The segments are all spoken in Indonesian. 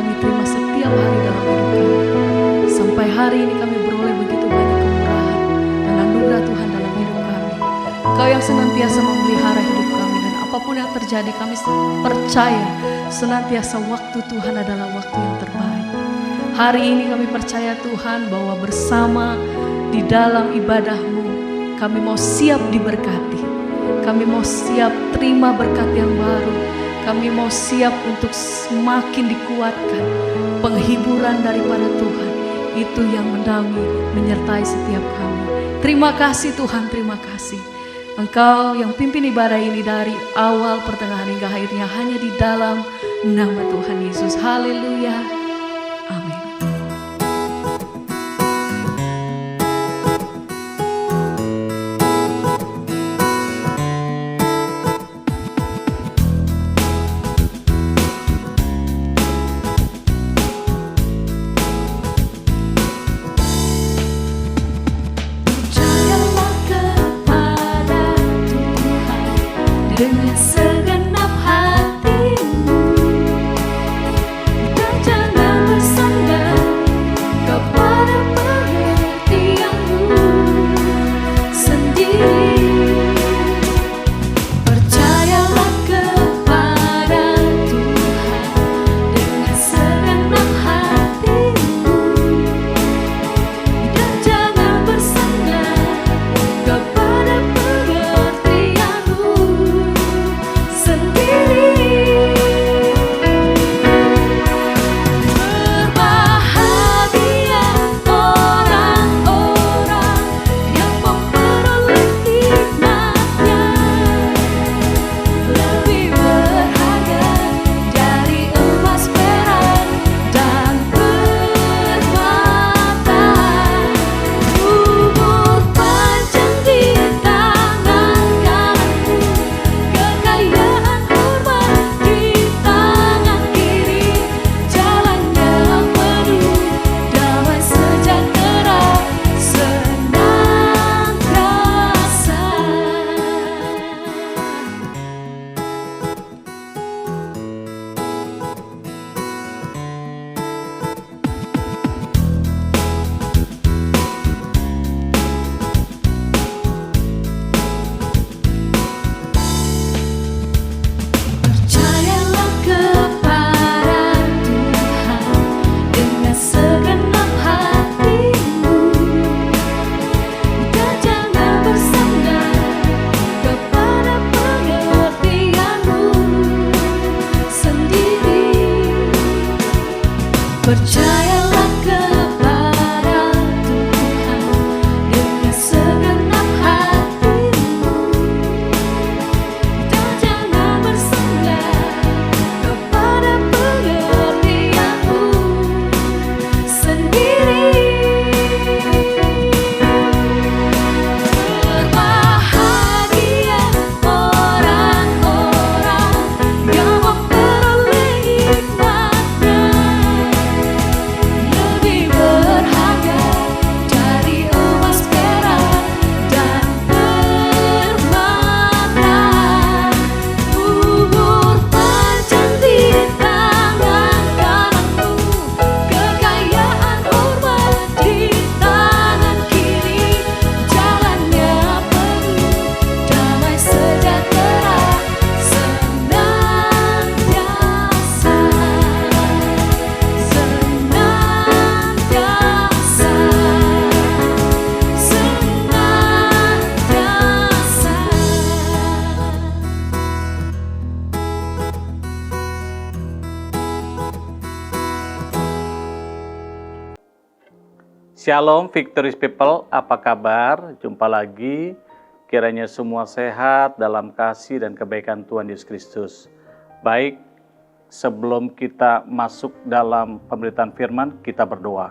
kami terima setiap hari dalam hidup kami. Sampai hari ini kami beroleh begitu banyak kemurahan dan anugerah Tuhan dalam hidup kami. Engkau yang senantiasa memelihara hidup kami, dan apapun yang terjadi kami percaya senantiasa waktu Tuhan adalah waktu yang terbaik. Hari ini kami percaya Tuhan bahwa bersama di dalam ibadah-Mu kami mau siap diberkati. Kami mau siap terima berkat yang baru. Kami mau siap untuk semakin dikuatkan. Penghiburan daripada Tuhan itu yang mendampingi menyertai setiap kami. Terima kasih Tuhan, terima kasih. Engkau yang pimpin ibadah ini dari awal, pertengahan hingga akhirnya hanya di dalam nama Tuhan Yesus. Haleluya. Amin. Dengan segenap hatimu, dan jangan bersandar kepada pengertianmu sendiri. Percayalah kepada Tuhan dengan segenap hatimu, dan jangan bersandar kepada pengertianmu sendiri. Berbahagia orang-orang yang memperoleh hikmat-Nya, lebih berharga dari emas, perak, dan permata. Umur panjang di tangan kananmu, kekayaan hormat di tangan kiri, jalannya penuh damai sejahtera senantiasa. Percayalah kepada Tuhan dengan segenap hatimu, dan jangan bersandar kepada pengertianmu sendiri. Percayalah kepada Tuhan dengan segenap hatimu, dan jangan bersandar kepada pengertianmu sendiri. Berbahagia orang-orang yang memperoleh hikmat-Nya, lebih berharga dari emas, perak, dan permata. Umur panjang di tangan kananmu, kekayaan hormat di tangan kiri, jalannya penuh damai sejahtera senantiasa, senantiasa, senantiasa. Shalom Victorious People, apa kabar? Jumpa lagi, kiranya semua sehat dalam kasih dan kebaikan Tuhan Yesus Kristus. Baik, sebelum kita masuk dalam pemberitaan firman, kita berdoa.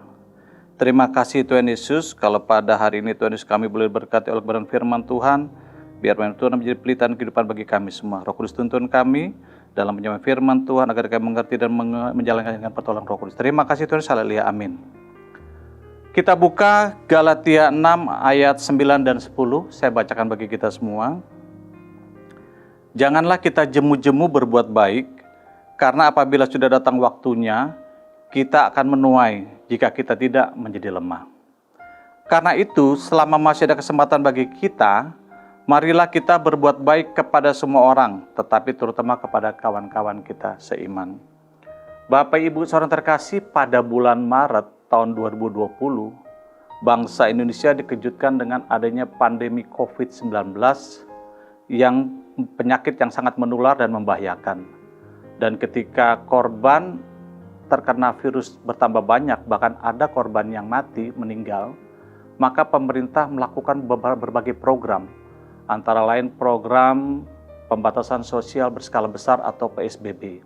Terima kasih Tuhan Yesus, kalau pada hari ini Tuhan Yesus kami boleh berkati oleh kebenaran firman Tuhan, biar firman Tuhan menjadi pelitahan kehidupan bagi kami semua. Roh Kudus tuntun kami dalam menyampaikan firman Tuhan, agar kami mengerti dan menjalankan dengan pertolongan Roh Kudus. Terima kasih Tuhan Yesus, haleluya, amin. Kita buka Galatia 6 ayat 9 dan 10. Saya bacakan bagi kita semua. Janganlah kita jemu-jemu berbuat baik, karena apabila sudah datang waktunya, kita akan menuai jika kita tidak menjadi lemah. Karena itu, selama masih ada kesempatan bagi kita, marilah kita berbuat baik kepada semua orang, tetapi terutama kepada kawan-kawan kita seiman. Bapak Ibu saudara terkasih, pada bulan Maret tahun 2020, bangsa Indonesia dikejutkan dengan adanya pandemi COVID-19 yang penyakit yang sangat menular dan membahayakan. Dan ketika korban terkena virus bertambah banyak, bahkan ada korban yang mati, meninggal, maka pemerintah melakukan berbagai program, antara lain program pembatasan sosial berskala besar atau PSBB.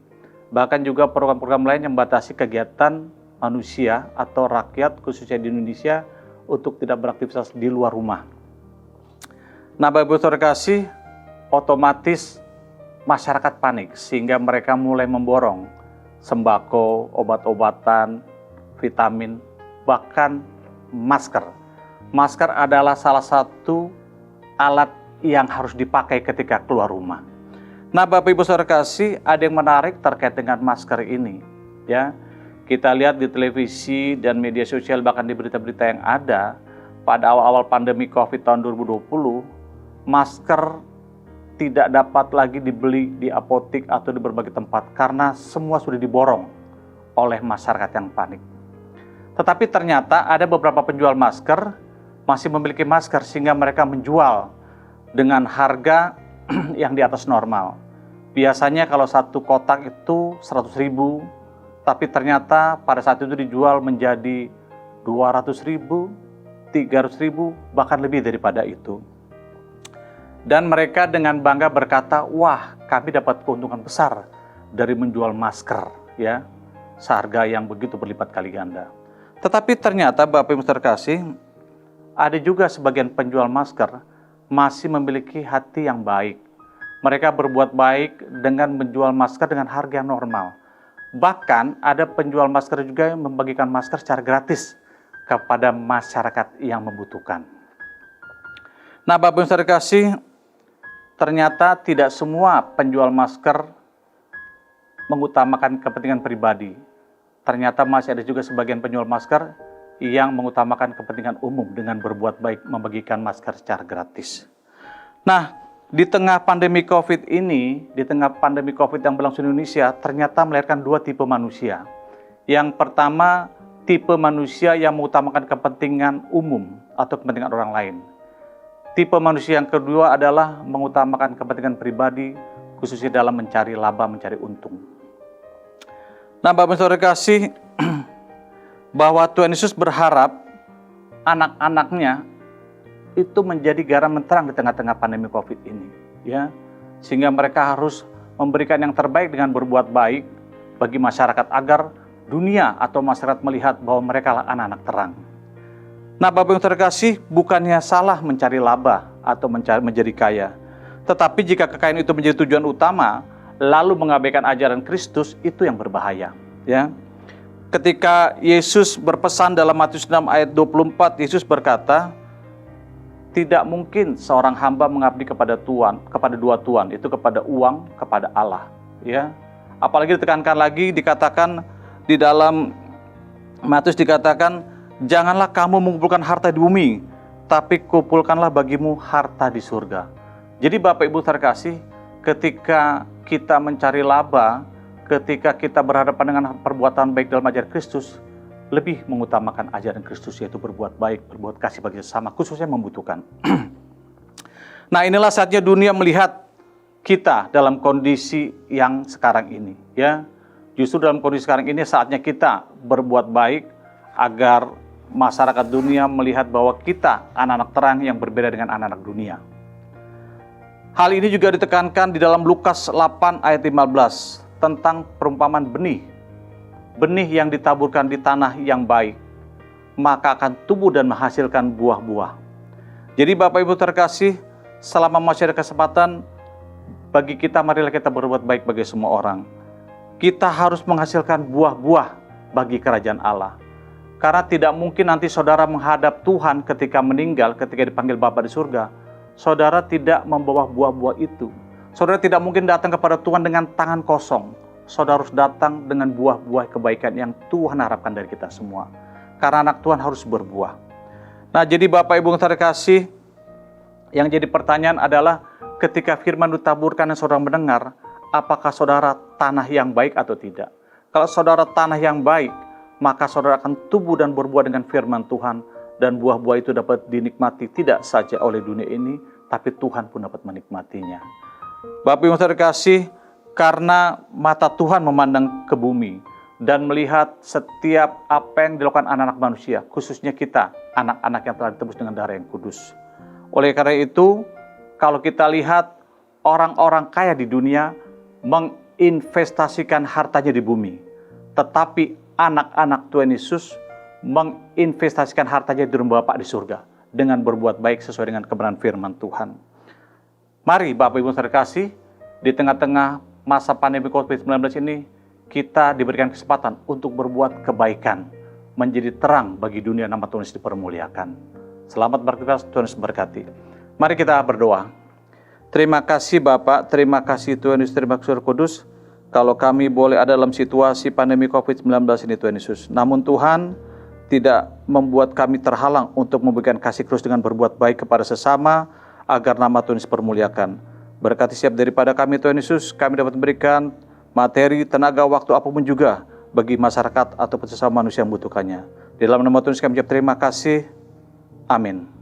Bahkan juga program-program lain yang membatasi kegiatan manusia atau rakyat khususnya di Indonesia untuk tidak beraktivitas di luar rumah. Nah, Bapak Ibu saudara kasih, otomatis masyarakat panik sehingga mereka mulai memborong sembako, obat-obatan, vitamin, bahkan masker. Masker adalah salah satu alat yang harus dipakai ketika keluar rumah. Nah, Bapak Ibu saudara kasih, ada yang menarik terkait dengan masker ini, ya. Kita lihat di televisi dan media sosial, bahkan di berita-berita yang ada, pada awal-awal pandemi COVID tahun 2020, masker tidak dapat lagi dibeli di apotik atau di berbagai tempat karena semua sudah diborong oleh masyarakat yang panik. Tetapi ternyata ada beberapa penjual masker masih memiliki masker sehingga mereka menjual dengan harga yang di atas normal. Biasanya kalau satu kotak itu 100.000, tapi ternyata pada saat itu dijual menjadi 200.000, 300.000, bahkan lebih daripada itu. Dan mereka dengan bangga berkata, wah, kami dapat keuntungan besar dari menjual masker, ya, seharga yang begitu berlipat kali ganda. Tetapi ternyata Bapak Ibu terkasih, ada juga sebagian penjual masker masih memiliki hati yang baik. Mereka berbuat baik dengan menjual masker dengan harga yang normal. Bahkan ada penjual masker juga yang membagikan masker secara gratis kepada masyarakat yang membutuhkan. Nah, Bapak Ibu terkasih, ternyata tidak semua penjual masker mengutamakan kepentingan pribadi. Ternyata masih ada juga sebagian penjual masker yang mengutamakan kepentingan umum dengan berbuat baik membagikan masker secara gratis. Nah, di tengah pandemi COVID ini, di tengah pandemi COVID yang berlangsung di Indonesia, ternyata melahirkan dua tipe manusia. Yang pertama, tipe manusia yang mengutamakan kepentingan umum atau kepentingan orang lain. Tipe manusia yang kedua adalah mengutamakan kepentingan pribadi, khususnya dalam mencari laba, mencari untung. Nah, Bapak Ibu saudara kasih, bahwa Tuhan Yesus berharap anak-anaknya itu menjadi garam terang di tengah-tengah pandemi COVID ini, ya, sehingga mereka harus memberikan yang terbaik dengan berbuat baik bagi masyarakat agar dunia atau masyarakat melihat bahwa mereka adalah anak-anak terang. Nah, Bapak Ibu terkasih, bukannya salah mencari laba atau menjadi kaya. Tetapi jika kekayaan itu menjadi tujuan utama, lalu mengabaikan ajaran Kristus, itu yang berbahaya. Ya. Ketika Yesus berpesan dalam Matius 6 ayat 24, Yesus berkata, tidak mungkin seorang hamba mengabdi kepada dua tuan, itu kepada uang, kepada Allah. Ya. Apalagi ditekankan lagi, dikatakan di dalam Matius dikatakan, janganlah kamu mengumpulkan harta di bumi, tapi kumpulkanlah bagimu harta di surga. Jadi Bapak Ibu terkasih, ketika kita mencari laba, ketika kita berhadapan dengan perbuatan baik dalam ajaran Kristus, lebih mengutamakan ajaran Kristus, yaitu berbuat baik, berbuat kasih bagi sesama, khususnya membutuhkan. Nah, inilah saatnya dunia melihat kita dalam kondisi yang sekarang ini. Ya, justru dalam kondisi sekarang ini saatnya kita berbuat baik agar masyarakat dunia melihat bahwa kita anak-anak terang yang berbeda dengan anak-anak dunia. Hal ini juga ditekankan di dalam Lukas 8 ayat 15 tentang perumpamaan benih. Benih yang ditaburkan di tanah yang baik, maka akan tumbuh dan menghasilkan buah-buah. Jadi Bapak Ibu terkasih, selama masih ada kesempatan bagi kita, marilah kita berbuat baik bagi semua orang. Kita harus menghasilkan buah-buah bagi kerajaan Allah. Karena tidak mungkin nanti saudara menghadap Tuhan ketika meninggal, ketika dipanggil Bapa di surga, saudara tidak membawa buah-buah itu. Saudara tidak mungkin datang kepada Tuhan dengan tangan kosong. saudara harus datang dengan buah-buah kebaikan yang Tuhan harapkan dari kita semua. Karena anak Tuhan harus berbuah. Nah, jadi Bapak Ibu yang terkasih, yang jadi pertanyaan adalah ketika firman ditaburkan dan saudara mendengar, apakah saudara tanah yang baik atau tidak? Kalau saudara tanah yang baik, maka saudara akan tumbuh dan berbuah dengan firman Tuhan, dan buah-buah itu dapat dinikmati tidak saja oleh dunia ini, tapi Tuhan pun dapat menikmatinya. Bapak Ibu yang terkasih, karena mata Tuhan memandang ke bumi dan melihat setiap apa yang dilakukan anak-anak manusia, khususnya kita, anak-anak yang telah ditebus dengan darah yang kudus. Oleh karena itu, kalau kita lihat orang-orang kaya di dunia menginvestasikan hartanya di bumi, tetapi anak-anak Tuhan Yesus menginvestasikan hartanya di rumah Bapa di surga dengan berbuat baik sesuai dengan kebenaran firman Tuhan. Mari Bapak Ibu terkasih, di tengah-tengah masa pandemi COVID-19 ini, kita diberikan kesempatan untuk berbuat kebaikan, menjadi terang bagi dunia, nama Tuhan Yesus dipermuliakan. Selamat beraktivitas, Tuhan Yesus berkati. Mari kita berdoa. Terima kasih Bapak, terima kasih Tuhan Yesus, terima kasih Roh Kudus, kalau kami boleh ada dalam situasi pandemi COVID-19 ini Tuhan Yesus. Namun Tuhan tidak membuat kami terhalang untuk memberikan kasih Kristus dengan berbuat baik kepada sesama, agar nama Tuhan Yesus dipermuliakan. Berkati siap daripada kami Tuhan Yesus, kami dapat memberikan materi, tenaga, waktu apapun juga bagi masyarakat atau sesama manusia yang membutuhkannya. Di dalam nama Tuhan Yesus kami ucap terima kasih. Amin.